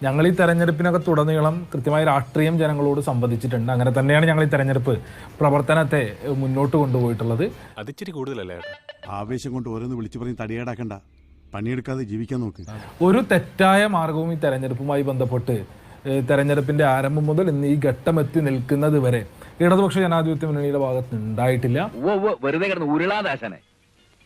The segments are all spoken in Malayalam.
ഞങ്ങൾ ഈ തെരഞ്ഞെടുപ്പിനകത്തുടനീളം കൃത്യമായ രാഷ്ട്രീയം ജനങ്ങളോട് സംവദിച്ചിട്ടുണ്ട്. അങ്ങനെ തന്നെയാണ് ഞങ്ങൾ ഈ തെരഞ്ഞെടുപ്പ് പ്രവർത്തനത്തെ മുന്നോട്ട് കൊണ്ടുപോയിട്ടുള്ളത്. അതിച്ചിരി കൂടുതലല്ലേ? ആവേശം കൊണ്ട് ഓരോന്ന് വിളിച്ചു പറഞ്ഞ് തടിയേടാക്കണ്ട, പണിയെടുക്കാതെ ജീവിക്കാൻ നോക്ക്. ഒരു തെറ്റായ മാർഗവും ഈ തെരഞ്ഞെടുപ്പുമായി ബന്ധപ്പെട്ട് തെരഞ്ഞെടുപ്പിന്റെ ആരംഭം മുതൽ ഇന്ന് ഈ ഘട്ടം എത്തി നിൽക്കുന്നത് വരെ ഇടതുപക്ഷ ജനാധിപത്യ മുന്നണിയുടെ ഭാഗത്ത് ഉണ്ടായിട്ടില്ല. വെറുതെ കിടന്ന് ഉരുളാദാശനെ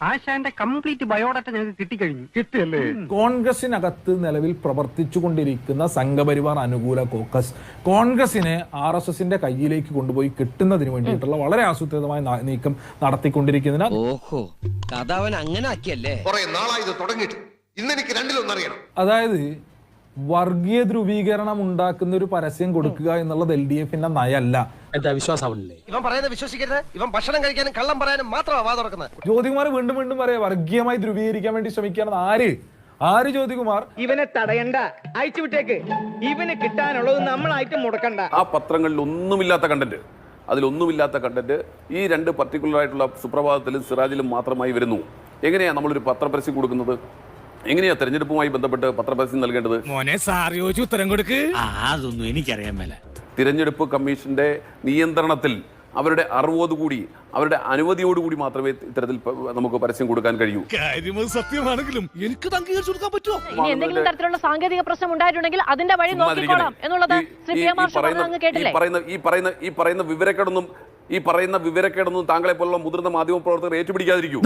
ആശാന്റെ കംപ്ലീറ്റ് ബയോഡാറ്റ ഞങ്ങൾക്ക് കിട്ടിക്കഴിഞ്ഞു. കിട്ടിയല്ലേ? കോൺഗ്രസിനകത്ത് നിലവിൽ പ്രവർത്തിച്ചുകൊണ്ടിരിക്കുന്ന സംഘപരിവാർ അനുകൂല കോക്കസ് കോൺഗ്രസിനെ RSSന്റെ കയ്യിലേക്ക് കൊണ്ടുപോയി കിട്ടുന്നതിന് വേണ്ടിയിട്ടുള്ള വളരെ ആസൂത്രിതമായ നീക്കം നടത്തിക്കൊണ്ടിരിക്കുന്നതിനാൽ അതായത് വർഗീയ ധ്രുവീകരണം ഉണ്ടാക്കുന്ന ഒരു പരസ്യം കൊടുക്കുക എന്നുള്ളത് LDFന്റെ നയമല്ല. എന്താ വിശ്വാസമാവില്ലേ? ഇവൻ പറയുന്നത് വിശ്വസിക്കരുത്. ഇവൻ ഭക്ഷണം കഴിക്കാനും കള്ളം പറയാനും മാത്രമാണ് വാ തുറക്കുന്നത്. ജ്യോതികുമാർ വീണ്ടും വീണ്ടും പറയാ വർഗീയമായി ധ്രുവീകരിക്കാൻ വേണ്ടി ശ്രമിക്കുകയാണ്. ആര് ജ്യോതികുമാർ? ഇവനെ തടയണ്ട, അയച്ചു വിട്ടേക്ക്. ഇവന് കിട്ടാനുള്ളത് നമ്മളായിട്ട് മുടക്കണ്ട. ആ പത്രങ്ങളിൽ അതിലൊന്നുമില്ലാത്ത കണ്ടന്റ് ഈ രണ്ട് പർട്ടിക്കുലർ ആയിട്ടുള്ള സുപ്രഭാതത്തിലും സിറാജിലും മാത്രമായി വരുന്നു. എങ്ങനെയാണ് നമ്മളൊരു പത്രപരസ്യം കൊടുക്കുന്നത്? എങ്ങനെയാ തെരഞ്ഞെടുപ്പുമായി ബന്ധപ്പെട്ട് പത്രപരസ്യം നൽകേണ്ടത്? ഉത്തരം കൊടുക്ക്. അതൊന്നും എനിക്കറിയാൻ മേല. തിരഞ്ഞെടുപ്പ് കമ്മീഷന്റെ നിയന്ത്രണത്തിൽ അവരുടെ അറിവോടുകൂടി അവരുടെ അനുമതിയോടുകൂടി മാത്രമേ ഇത്തരത്തിൽ നമുക്ക് പരസ്യം കൊടുക്കാൻ കഴിയൂ. സത്യമാണെങ്കിലും എനിക്ക് അംഗീകരിച്ചു കൊടുക്കാൻ പറ്റുമോ? എന്തെങ്കിലും തരത്തിലുള്ള സാങ്കേതിക പ്രശ്നം ഉണ്ടായിട്ടുണ്ടെങ്കിൽ അതിന്റെ വഴി നോക്കിക്കോളാം എന്നുള്ളത് ഈ പറയുന്ന വിവരക്കേടൊന്നും താങ്കളെ പോലുള്ള മുതിർന്ന മാധ്യമ പ്രവർത്തകർ ഏറ്റുപിടിക്കാതിരിക്കൂ.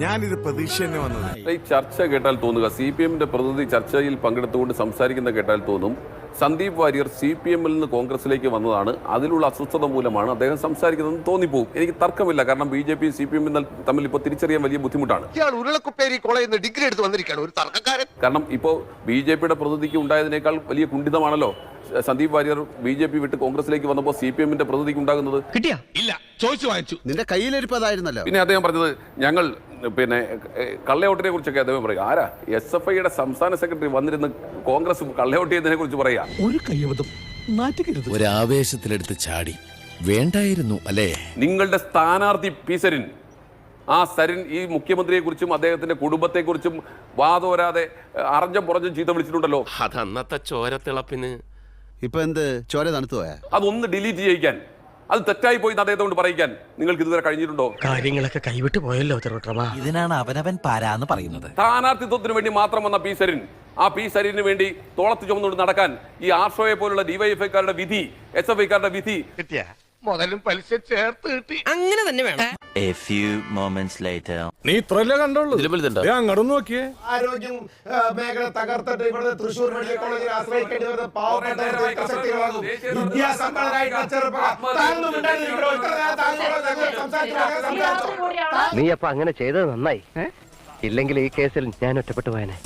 ഞാനിത് പ്രതീക്ഷ തന്നെ വന്നത്. ഈ ചർച്ച കേട്ടാൽ തോന്നുക, CPMന്റെ പ്രതിനിധി ചർച്ചയിൽ പങ്കെടുത്തുകൊണ്ട് സംസാരിക്കുന്ന കേട്ടാൽ തോന്നും സന്ദീപ് വാര്യർ CPMൽ നിന്ന് കോൺഗ്രസിലേക്ക് വന്നതാണ്, അതിലുള്ള അസ്വസ്ഥത മൂലമാണ് അദ്ദേഹം സംസാരിക്കുന്നതെന്ന് തോന്നിപ്പോവും. എനിക്ക് തർക്കമില്ല. കാരണം BJPയും CPMും തമ്മിൽ ഇപ്പോൾ തിരിച്ചറിയാൻ വലിയ ബുദ്ധിമുട്ടാണ്. ഡിഗ്രി എടുത്ത് വന്നിരിക്കുകയാണ് ഒരു തർക്കക്കാരൻ. കാരണം ഇപ്പോൾ BJPയുടെ പ്രതിനിധിക്ക് ഉണ്ടായതിനേക്കാൾ വലിയ കുണ്ഠിതമാണല്ലോ സന്ദീപ് വാര്യർ BJP വിട്ട് കോൺഗ്രസിലേക്ക് വന്നപ്പോൾ CPMന്റെ പ്രതിനിധിക്ക് ഉണ്ടാകുന്നത്. കിട്ടിയാ? ഇല്ല, ചോദിച്ചു വാങ്ങിച്ചു. നിന്റെ കയ്യിലിരിപ്പതായിരുന്നല്ലോ. പിന്നെ അദ്ദേഹം പറഞ്ഞത് ഞങ്ങൾ കള്ളയോട്ടിനെ കുറിച്ചൊക്കെ അദ്ദേഹം പറയുക. ആരാ? SFIയുടെ സംസ്ഥാന സെക്രട്ടറി വന്നിരുന്ന് കോൺഗ്രസ് കള്ളയോട്ട് ചെയ്തതിനെ കുറിച്ച് പറയാ. ഒരു കയ്യബദ്ധം നാറ്റുകരുത്. ഒരു ആവേശത്തിലെടുത്ത് ചാടി വേണ്ടായിരുന്നു അല്ലേ? നിങ്ങളുടെ സ്ഥാനാർത്ഥി P സരിൻ, ആ സരിൻ ഈ മുഖ്യമന്ത്രിയെ കുറിച്ചും അദ്ദേഹത്തിന്റെ കുടുംബത്തെ കുറിച്ചും വാതോരാതെ അറിഞ്ഞും പുറഞ്ഞും ചീത്ത വിളിച്ചിട്ടുണ്ടല്ലോ. അതന്നത്തെ ചോരത്തിളപ്പിന് ഇപ്പൊ എന്ത് ചോര തണുത്തു പോയാ? അതൊന്ന് ഡിലീറ്റ് ചെയ്യിക്കാൻ, അത് തെറ്റായി പോയി അദ്ദേഹത്തെ കൊണ്ട് പറയിക്കാൻ നിങ്ങൾക്ക് ഇതുവരെ കഴിഞ്ഞിട്ടുണ്ടോ? കാര്യങ്ങളൊക്കെ കൈവിട്ട് പോയല്ലോ. ഇതിനാണ് അവനവൻ പാരാന്ന് പറയുന്നത്. സ്ഥാനാർത്ഥിത്വത്തിന് വേണ്ടി മാത്രം വന്ന P സരിൻ, ആ P സരിന് വേണ്ടി തോളത്ത് ചുമന്നുകൊണ്ട് നടക്കാൻ ഈ ആർഷോയെ പോലുള്ള DYFIക്കാരുടെ വിധി, SFIക്കാരുടെ വിധി കിട്ടിയ മുതലും പലിശ ചേർത്ത് കിട്ടി. അങ്ങനെ തന്നെ വേണം. A few moments later. നീ ഇത്രല്ലേ കണ്ടോളൂ? അങ്ങോട്ട് നോക്കിയേ. ആരോഗ്യം മേഖല തകർത്തിട്ട് ഇവിടെ തൃശ്ശൂർ മെഡിക്കൽ കോളേജിൽ ആശ്രയിക്കേണ്ടി വരുന്ന പാവപ്പെട്ടവരുടെ പ്രസക്തികളാകും. വിദ്യാസമ്പന്നരായിട്ടുള്ള ചെറുപ്പക്കാർ നീ അപ്പൊ അങ്ങനെ ചെയ്തത് നന്നായി. ഇല്ലെങ്കിൽ ഈ കേസിൽ ഞാൻ ഒറ്റപ്പെട്ടു പോയനെ.